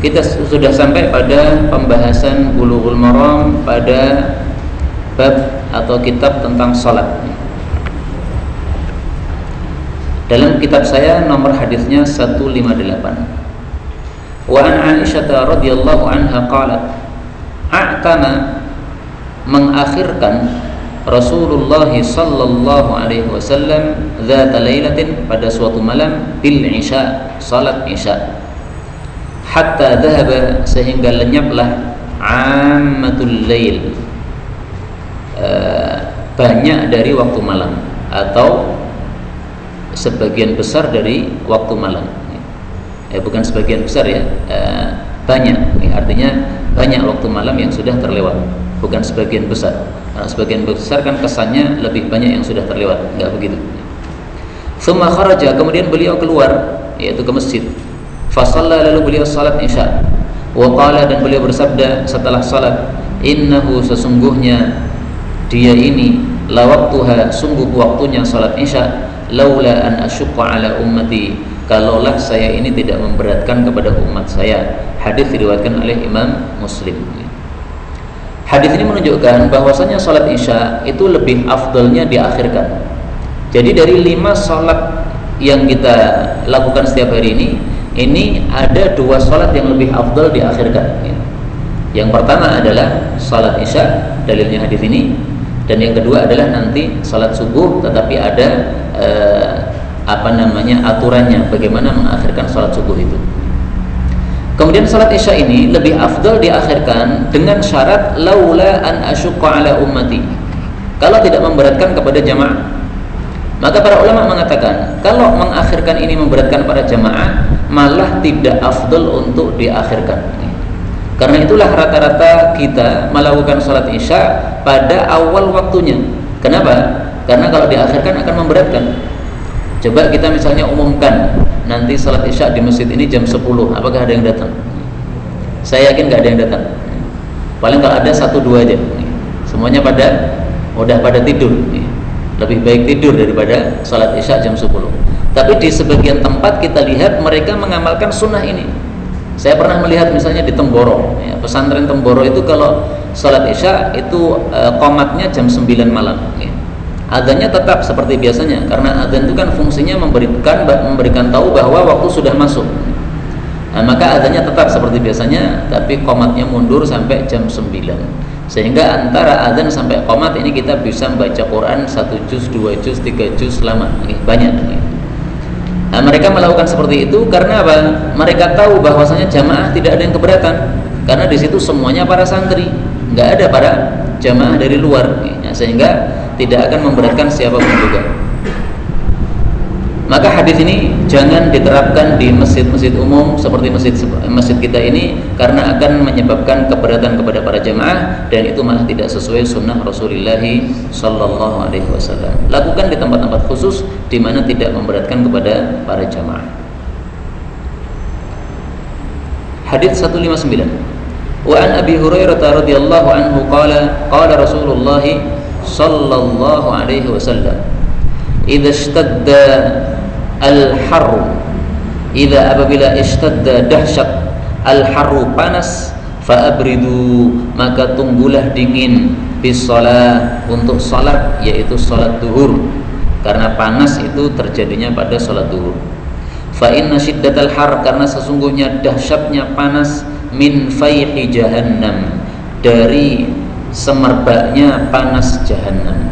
Kita sudah sampai pada pembahasan Bulughul Maram pada bab atau kitab tentang salat. Dalam kitab saya nomor hadisnya 158. Wa an Aisyah radhiyallahu anha qalat, a'tama, mengakhirkan Rasulullah sallallahu alaihi wasallam dzata lailatin, pada suatu malam, bil isya, salat isya, hatta dhahaba, sehingga lenyaplah ammatul lail, banyak dari waktu malam atau sebagian besar dari waktu malam. Bukan sebagian besar ya, banyak. Artinya banyak waktu malam yang sudah terlewat, bukan sebagian besar. Karena sebagian besar kan kesannya lebih banyak yang sudah terlewat, enggak begitu. Tsumma kharaja, kemudian beliau keluar, yaitu ke masjid. Fa shalla, lalu beliau salat isya. Wa qala, dan beliau bersabda setelah salat, innahu, sesungguhnya dia ini, la waqtuha, sungguh waktunya salat isya, laula an asyqa ala ummati, kalaulah saya ini tidak memberatkan kepada umat saya. Hadis diriwayatkan oleh Imam Muslim. Hadis ini menunjukkan bahwasanya salat isya itu lebih afdalnya diakhirkan. Jadi dari 5 salat yang kita lakukan setiap hari ini ada 2 salat yang lebih afdal diakhirkan. Yang pertama adalah salat isya, dalilnya hadis ini, dan yang kedua adalah nanti salat subuh, tetapi ada aturannya bagaimana mengakhirkan salat subuh itu. Kemudian salat isya ini lebih afdal diakhirkan dengan syarat laula an asyqa ala ummati, kalau tidak memberatkan kepada jamaah. Maka para ulama mengatakan kalau mengakhirkan ini memberatkan para jamaah, malah tidak afdal untuk diakhirkan. Karena itulah rata-rata kita melakukan salat isya pada awal waktunya. Kenapa? Karena kalau diakhirkan akan memberatkan. Coba kita misalnya umumkan nanti salat isya di masjid ini jam 10, apakah ada yang datang? Saya yakin nggak ada yang datang. Paling kalau ada 1-2 aja. Semuanya udah pada tidur. Lebih baik tidur daripada salat isya jam 10. Tapi di sebagian tempat kita lihat mereka mengamalkan sunnah ini. Saya pernah melihat misalnya di Temboro, pesantren Temboro itu kalau salat isya itu qomatnya jam 9 malam. Adzannya tetap seperti biasanya, karena adzan itu kan fungsinya memberikan tahu bahwa waktu sudah masuk. Maka adzannya tetap seperti biasanya, tapi qomatnya mundur sampai jam 9. Sehingga antara adzan sampai qomat ini kita bisa membaca Quran 1 juz, 2 juz, 3 juz lama, banyak. Mereka melakukan seperti itu karena apa? Mereka tahu bahwasanya jamaah tidak ada yang keberatan, karena di situ semuanya para santri, nggak ada para jamaah dari luar, sehingga tidak akan memberatkan siapapun juga. Maka hadis ini jangan diterapkan di masjid-masjid umum seperti masjid kita ini, karena akan menyebabkan keberatan kepada para jamaah, dan itu malah tidak sesuai sunnah Rasulullah sallallahu alaihi wasallam. Lakukan di tempat-tempat khusus di mana tidak memberatkan kepada para jamaah. Hadis 159. Wa an Abi Hurairah radhiyallahu anhu qala Rasulullah sallallahu alaihi wasallam, idza ishtadda al-harru, apabila ishtadda dahsyat al-harru, panas, fa abridu, maka tunggulah dingin, bis shalah, untuk salat, yaitu salat zuhur, karena panas itu terjadinya pada salat zuhur. Fa inna shiddatal har, karena sesungguhnya dahsyatnya panas, min fayhi jahannam, dari semerbaknya panas jahannam.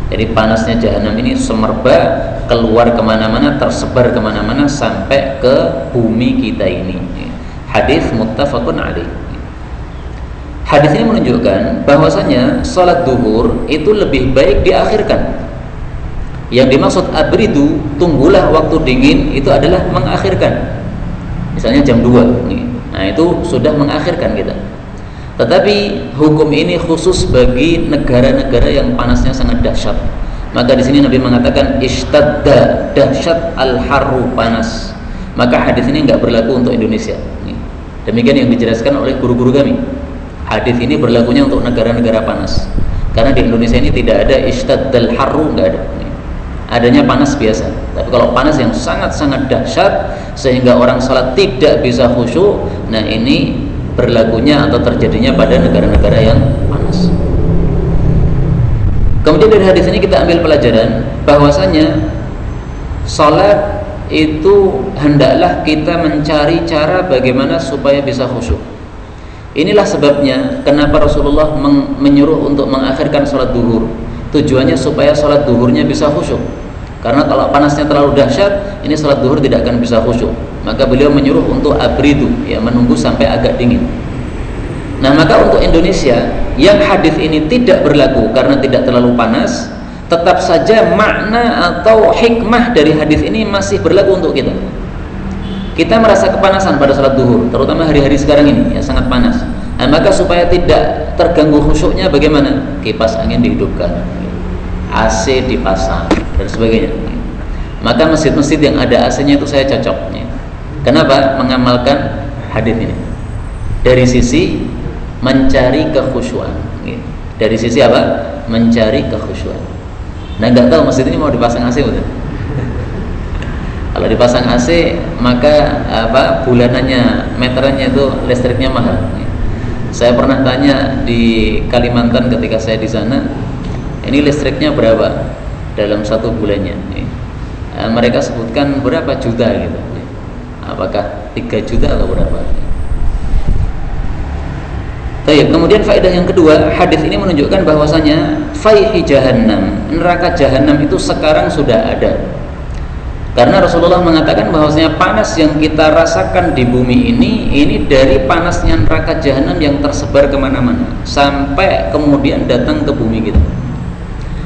Jadi panasnya jahannam ini semerbak, keluar kemana-mana, tersebar kemana-mana sampai ke bumi kita ini. Hadis muttafaqun alaih. Hadis ini menunjukkan bahwasanya salat zuhur itu lebih baik diakhirkan. Yang dimaksud abridu, tunggulah waktu dingin, itu adalah mengakhirkan. Misalnya jam 2. Nah, itu sudah mengakhirkan kita. Tetapi hukum ini khusus bagi negara-negara yang panasnya sangat dahsyat. Maka di sini Nabi mengatakan ishtadda, dahsyat al-harru, panas. Maka hadis ini enggak berlaku untuk Indonesia. Demikian yang dijelaskan oleh guru-guru kami. Hadis ini berlakunya untuk negara-negara panas. Karena di Indonesia ini tidak ada ishtaddal harru, enggak ada. adanya panas biasa. Tapi kalau panas yang sangat-sangat dahsyat sehingga orang salat tidak bisa khusyuk, nah ini berlakunya atau terjadinya pada negara-negara yang panas. Kemudian dari hadis ini kita ambil pelajaran bahwasanya salat itu hendaklah kita mencari cara bagaimana supaya bisa khusyuk. Inilah sebabnya kenapa Rasulullah menyuruh untuk mengakhirkan salat duhur. Tujuannya supaya salat duhurnya bisa khusyuk. Karena kalau panasnya terlalu dahsyat, ini salat duhur tidak akan bisa khusyuk. Maka beliau menyuruh untuk abridu, ya, menunggu sampai agak dingin. Nah, maka untuk Indonesia yang hadis ini tidak berlaku karena tidak terlalu panas, tetap saja makna atau hikmah dari hadis ini masih berlaku untuk kita. Kita merasa kepanasan pada salat duhur, terutama hari-hari sekarang ini yang sangat panas. Nah, maka supaya tidak terganggu khusyuknya bagaimana? Kipas angin dihidupkan, AC dipasang dan sebagainya. Maka masjid-masjid yang ada AC-nya itu saya cocok. Kenapa? Mengamalkan hadis ini dari sisi mencari kekhusyuan. Dari sisi apa? Mencari kekhusyuan. Nah, nggak tahu masjid ini mau dipasang AC betul? Kalau dipasang AC maka bulanannya, meterannya itu listriknya mahal. Saya pernah tanya di Kalimantan ketika saya di sana, ini listriknya berapa dalam satu bulannya? Mereka sebutkan berapa juta gitu. Apakah 3 juta atau berapa? Baik, kemudian faedah yang kedua, hadis ini menunjukkan bahwasanya faihi jahannam, neraka jahanam itu sekarang sudah ada. Karena Rasulullah mengatakan bahwasanya panas yang kita rasakan di bumi ini dari panasnya neraka jahanam yang tersebar kemana-mana sampai kemudian datang ke bumi kita.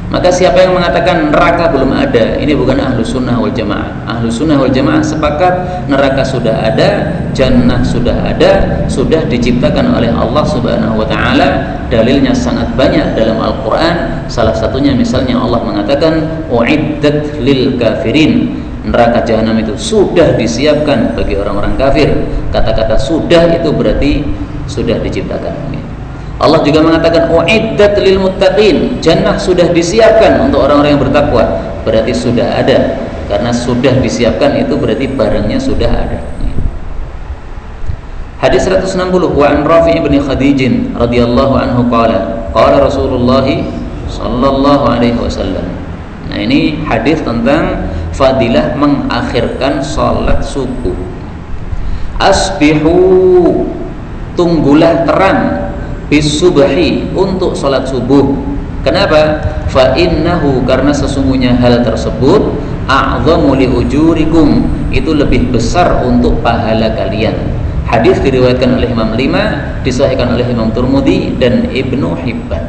Maka siapa yang mengatakan neraka belum ada, ini bukan ahlu sunnah wal jamaah. Ahlu sunnah wal jamaah sepakat neraka sudah ada, jannah sudah ada, sudah diciptakan oleh Allah subhanahu wa ta'ala. Dalilnya sangat banyak dalam Al-Quran. Salah satunya misalnya Allah mengatakan uiddat lil kafirin, neraka jahanam itu sudah disiapkan bagi orang-orang kafir. Kata-kata sudah itu berarti sudah diciptakan. Allah juga mengatakan uiddat lil muttaqin, jannah sudah disiapkan untuk orang-orang yang bertakwa. Berarti sudah ada. Karena sudah disiapkan itu berarti barangnya sudah ada. Hadis 160, wa an Rafi' bin Khadij radhiyallahu anhu qala Rasulullah sallallahu alaihi wasallam. Nah, ini hadis tentang fadilah mengakhirkan salat subuh. Asbihu, tunggulah terang, bisubhi, untuk salat subuh. Kenapa? Fa innahu, karena sesungguhnya hal tersebut a'dhamu li ujurikum, itu lebih besar untuk pahala kalian. Hadis diriwayatkan oleh Imam 5, disahihkan oleh Imam Tirmidzi dan Ibnu Hibban.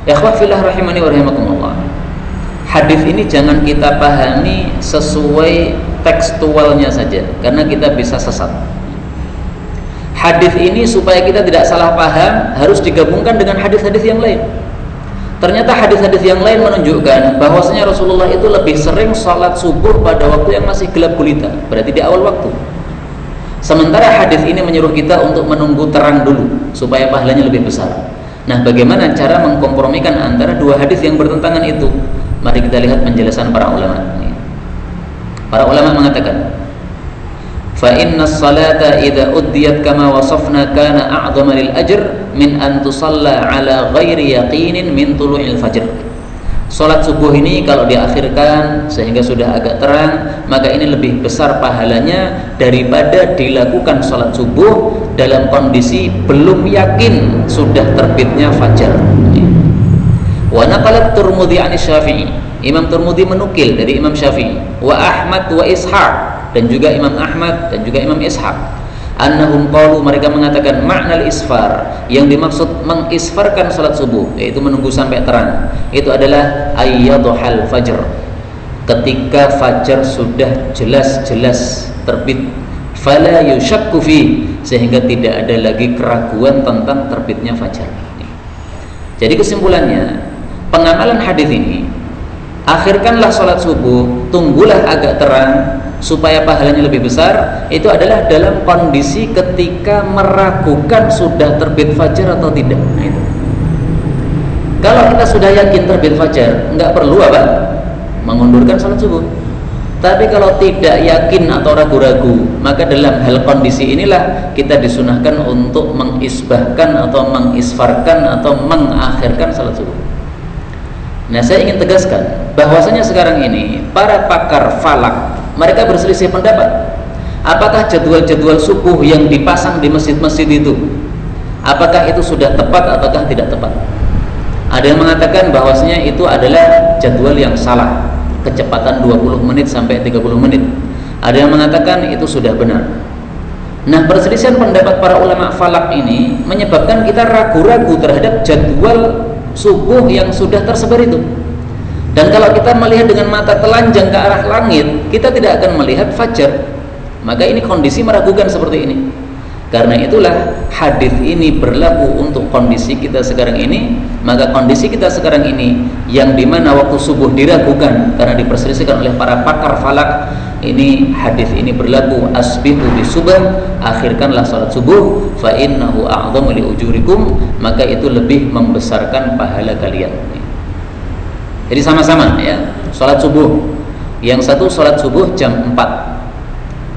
Ikhwah fillah rahimani wa rahimakumullah. Hadis ini jangan kita pahami sesuai tekstualnya saja, karena kita bisa sesat. Hadis ini supaya kita tidak salah paham harus digabungkan dengan hadis-hadis yang lain. Ternyata hadis-hadis yang lain menunjukkan bahwasanya Rasulullah itu lebih sering salat subuh pada waktu yang masih gelap gulita, berarti di awal waktu. Sementara hadis ini menyuruh kita untuk menunggu terang dulu supaya pahalanya lebih besar. Nah, bagaimana cara mengkompromikan antara dua hadis yang bertentangan itu? Mari kita lihat penjelasan para ulama. Para ulama mengatakan, fa inna as-salata idza uddiyat kama wasafna kana a'dhama lil ajr min an tusalla ala ghairi yaqinin min tulu'il fajr. Salat subuh ini kalau diakhirkan sehingga sudah agak terang, maka ini lebih besar pahalanya daripada dilakukan salat subuh dalam kondisi belum yakin sudah terbitnya fajar. Wa naqalat Tirmidzi an Syafi'i, Imam Tirmidzi menukil dari Imam Syafi'i, wa Ahmad wa Ishaq, dan juga Imam Ahmad dan juga Imam Ishaq, annahum qalu, mereka mengatakan makna al-isfar, yang dimaksud mengisfarkan salat subuh yaitu menunggu sampai terang, itu adalah ayyadhal fajr, ketika fajar sudah jelas-jelas terbit, fala yushakku fi, sehingga tidak ada lagi keraguan tentang terbitnya fajar. Jadi kesimpulannya, pengamalan hadis ini, akhirkanlah salat subuh, tunggulah agak terang supaya pahalanya lebih besar, itu adalah dalam kondisi ketika meragukan sudah terbit fajar atau tidak. Nah, itu. Kalau kita sudah yakin terbit fajar, nggak perlu apa? Mengundurkan salat subuh. Tapi kalau tidak yakin atau ragu-ragu, maka dalam hal kondisi inilah kita disunahkan untuk mengisbahkan atau mengisfarkan atau mengakhirkan salat subuh. Nah, saya ingin tegaskan bahwasanya sekarang ini para pakar falak mereka berselisih pendapat. Apakah jadwal-jadwal subuh yang dipasang di masjid-masjid itu, apakah itu sudah tepat ataukah tidak tepat? Ada yang mengatakan bahwasanya itu adalah jadwal yang salah, kecepatan 20 menit sampai 30 menit. Ada yang mengatakan itu sudah benar. Nah, perselisihan pendapat para ulama falak ini menyebabkan kita ragu-ragu terhadap jadwal subuh yang sudah tersebar itu. Dan kalau kita melihat dengan mata telanjang ke arah langit, kita tidak akan melihat fajar. Maka ini kondisi meragukan seperti ini. Karena itulah hadis ini berlaku untuk kondisi kita sekarang ini. Maka kondisi kita sekarang ini yang dimana waktu subuh diragukan karena diperselisihkan oleh para pakar falak, ini hadis ini berlaku, asbihu bisubah, akhirkanlah salat subuh, fa innahu a'dhamu li ujurikum, maka itu lebih membesarkan pahala kalian. Jadi sama-sama ya, salat subuh. Yang satu salat subuh jam 4.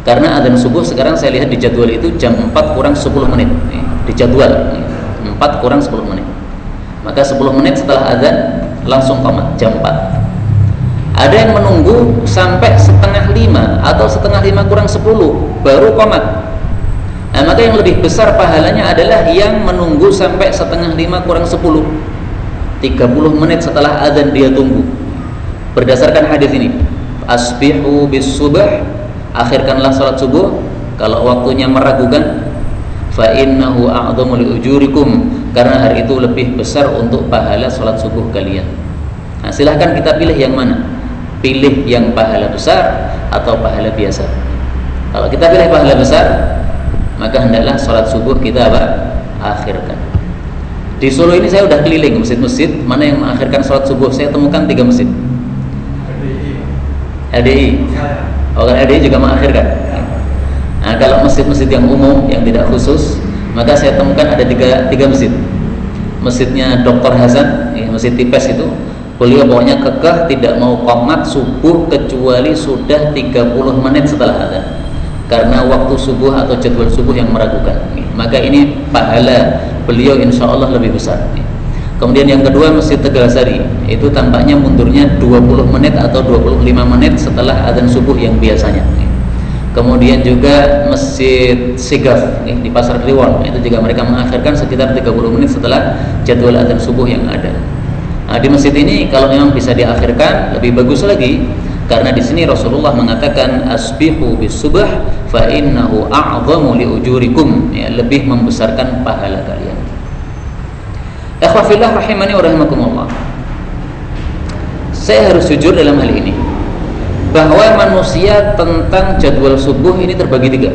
Karena adzan subuh sekarang saya lihat di jadwal itu jam 4 kurang 10 menit. Di jadwal 4 kurang 10 menit. Maka 10 menit setelah adzan langsung qomat jam 4. Ada yang menunggu sampai setengah 5 atau setengah 5 kurang 10 baru qomat. Nah, maka yang lebih besar pahalanya adalah yang menunggu sampai setengah 5 kurang 10, 30 menit setelah adzan dia tunggu. Berdasarkan hadis ini, asbihu bis subah, akhirkanlah salat subuh kalau waktunya meragukan, fa innahu a'dhamu li ujurikum, karena hari itu lebih besar untuk pahala salat subuh kalian. Nah, silahkan kita pilih yang mana, pilih yang pahala besar atau pahala biasa. Kalau kita pilih pahala besar, maka hendaklah salat subuh kita akhirkan. Di Solo ini saya sudah keliling masjid-masjid mana yang mengakhirkan salat subuh. Saya temukan 3 masjid. LDI. Oh, LDI juga mengakhirkan. Nah, kalau masjid-masjid yang umum yang tidak khusus, maka saya temukan ada tiga masjid. Masjidnya Dr. Hasan, masjid Tipes itu, beliau pokoknya kekeh tidak mau qomat subuh kecuali sudah 30 menit setelah adzan. Karena waktu subuh atau jadwal subuh yang meragukan. Maka ini pahala beliau insya Allah lebih besar. Kemudian yang kedua Masjid Tegalsari, itu tampaknya mundurnya 20 menit atau 25 menit setelah adzan subuh yang biasanya. Kemudian juga Masjid Sigaf di Pasar Kliwon, itu juga mereka mengakhirkan sekitar 30 menit setelah jadwal adzan subuh yang ada. Nah, di masjid ini kalau memang bisa diakhirkan lebih bagus lagi, karena di sini Rasulullah mengatakan asbihu bis subah fa innahu a'dhamu li ujurikum, ya, lebih membesarkan pahala kalian. Ikhwafillah rahimani wa rahimakumullah. Saya harus jujur dalam hal ini, bahwa manusia tentang jadwal subuh ini terbagi 3.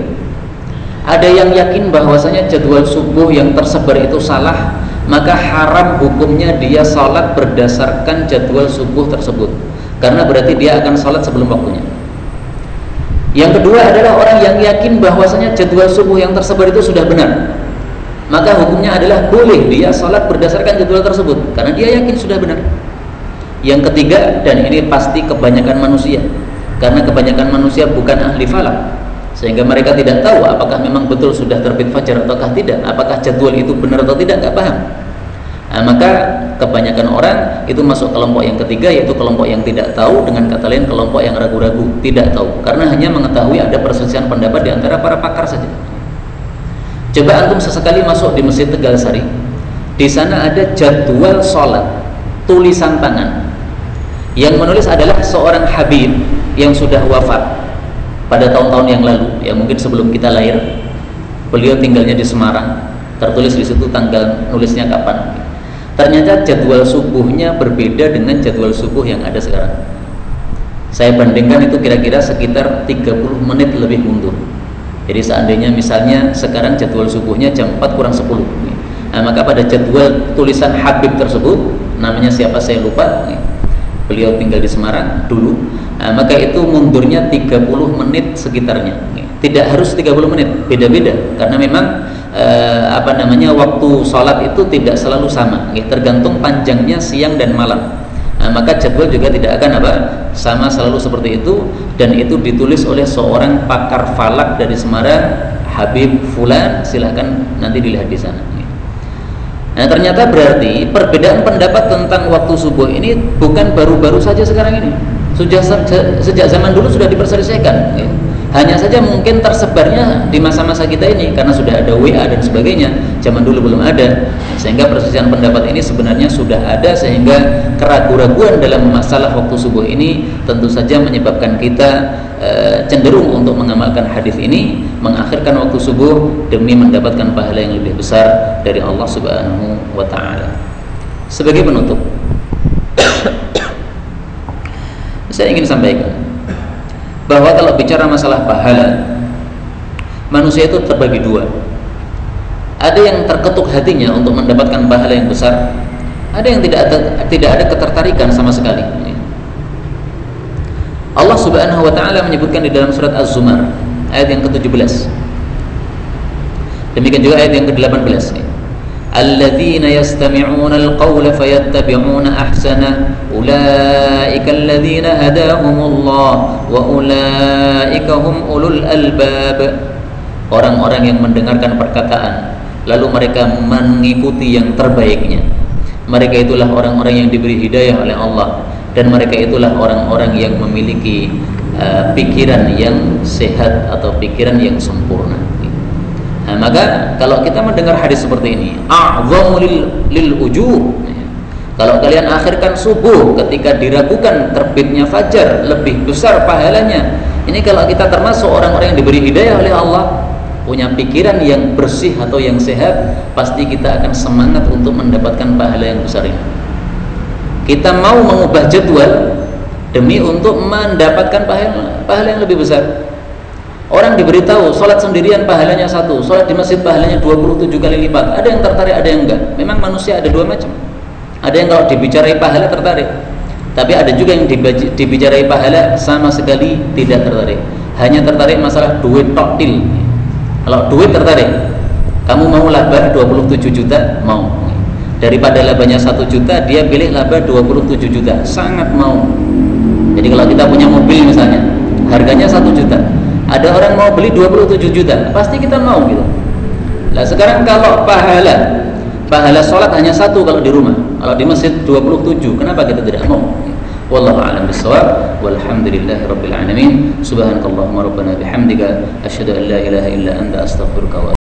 Ada yang yakin bahwasanya jadwal subuh yang tersebar itu salah, maka haram hukumnya dia salat berdasarkan jadwal subuh tersebut, karena berarti dia akan salat sebelum waktunya. Yang kedua adalah orang yang yakin bahwasanya jadwal subuh yang tersebar itu sudah benar, maka hukumnya adalah boleh dia salat berdasarkan jadwal tersebut karena dia yakin sudah benar. Yang ketiga, dan ini pasti kebanyakan manusia, karena kebanyakan manusia bukan ahli falak, sehingga mereka tidak tahu apakah memang betul sudah terbit fajar ataukah tidak, apakah jadwal itu benar atau tidak, nggak paham. Nah, maka kebanyakan orang itu masuk kelompok yang ketiga, yaitu kelompok yang tidak tahu, dengan kata lain kelompok yang ragu-ragu, tidak tahu, karena hanya mengetahui ada perselisihan pendapat di antara para pakar saja. Coba antum sesekali masuk di Masjid Tegalsari, di sana ada jadwal sholat tulisan tangan. Yang menulis adalah seorang habib yang sudah wafat pada tahun-tahun yang lalu, yang mungkin sebelum kita lahir. Beliau tinggalnya di Semarang, tertulis di situ tanggal nulisnya kapan. Ternyata jadwal subuhnya berbeda dengan jadwal subuh yang ada sekarang. Saya bandingkan itu kira-kira sekitar 30 menit lebih mundur. Jadi seandainya misalnya sekarang jadwal subuhnya jam 4 kurang 10, nah, maka pada jadwal tulisan habib tersebut, namanya siapa saya lupa, beliau tinggal di Semarang dulu, nah, maka itu mundurnya 30 menit sekitarnya. Tidak harus 30 menit, beda-beda, karena memang waktu sholat itu tidak selalu sama, tergantung panjangnya siang dan malam. Maka jadwal juga tidak akan sama selalu seperti itu, dan itu ditulis oleh seorang pakar falak dari Semarang, Habib Fulan, silahkan nanti dilihat di sana. Nah, ternyata berarti perbedaan pendapat tentang waktu subuh ini bukan baru-baru saja sekarang ini. Sejak zaman dulu sudah diperselesaikan. Hanya saja mungkin tersebarnya di masa-masa kita ini karena sudah ada WA dan sebagainya. Zaman dulu belum ada, sehingga perselisihan pendapat ini sebenarnya sudah ada, sehingga keraguan-raguan dalam masalah waktu subuh ini tentu saja menyebabkan kita cenderung untuk mengamalkan hadis ini, mengakhirkan waktu subuh demi mendapatkan pahala yang lebih besar dari Allah Subhanahu wa taala. Sebagai penutup, saya ingin sampaikan bahwa kalau bicara masalah pahala, manusia itu terbagi dua. Ada yang terketuk hatinya untuk mendapatkan pahala yang besar, ada yang tidak ada ketertarikan sama sekali. Allah Subhanahu wa taala menyebutkan di dalam surat Az-Zumar ayat yang ke-17. Demikian juga ayat yang ke-18. Alladzina yastami'una al-qawla fayattabi'una ahsana ulaika alladzina hadahumullah wa ulaika hum ulul albab. Orang-orang yang mendengarkan perkataan lalu mereka mengikuti yang terbaiknya, mereka itulah orang-orang yang diberi hidayah oleh Allah, dan mereka itulah orang-orang yang memiliki pikiran yang sehat atau pikiran yang sempurna. Nah, maka kalau kita mendengar hadis seperti ini, a'zamu lil ujur, kalau kalian akhirkan subuh ketika diragukan terbitnya fajar, lebih besar pahalanya. Ini kalau kita termasuk orang-orang yang diberi hidayah oleh Allah, punya pikiran yang bersih atau yang sehat, pasti kita akan semangat untuk mendapatkan pahala yang besar ini. Kita mau mengubah jadwal demi untuk mendapatkan pahala yang lebih besar. Orang diberitahu sholat sendirian pahalanya 1, sholat di masjid pahalanya 27 kali lipat. Ada yang tertarik, ada yang enggak. Memang manusia ada dua macam. Ada yang kalau dibicarai pahala tertarik, tapi ada juga yang dibicarai pahala sama sekali tidak tertarik. Hanya tertarik masalah duit toktil. Kalau duit tertarik, kamu mau laba 27 juta, mau. Daripada labanya 1 juta, dia pilih laba 27 juta, sangat mau. Jadi kalau kita punya mobil misalnya, harganya 1 juta, ada orang mau beli 27 juta, pasti kita mau gitu. Nah sekarang kalau pahala sholat hanya 1 kalau di rumah, kalau di masjid 27, kenapa kita tidak mau? Wallahu a'lam bishawab. Walhamdulillahirabbil alamin. Subhanakallahumma rabbana bihamdika asyhadu an la ilaha illa anta astaghfiruka wa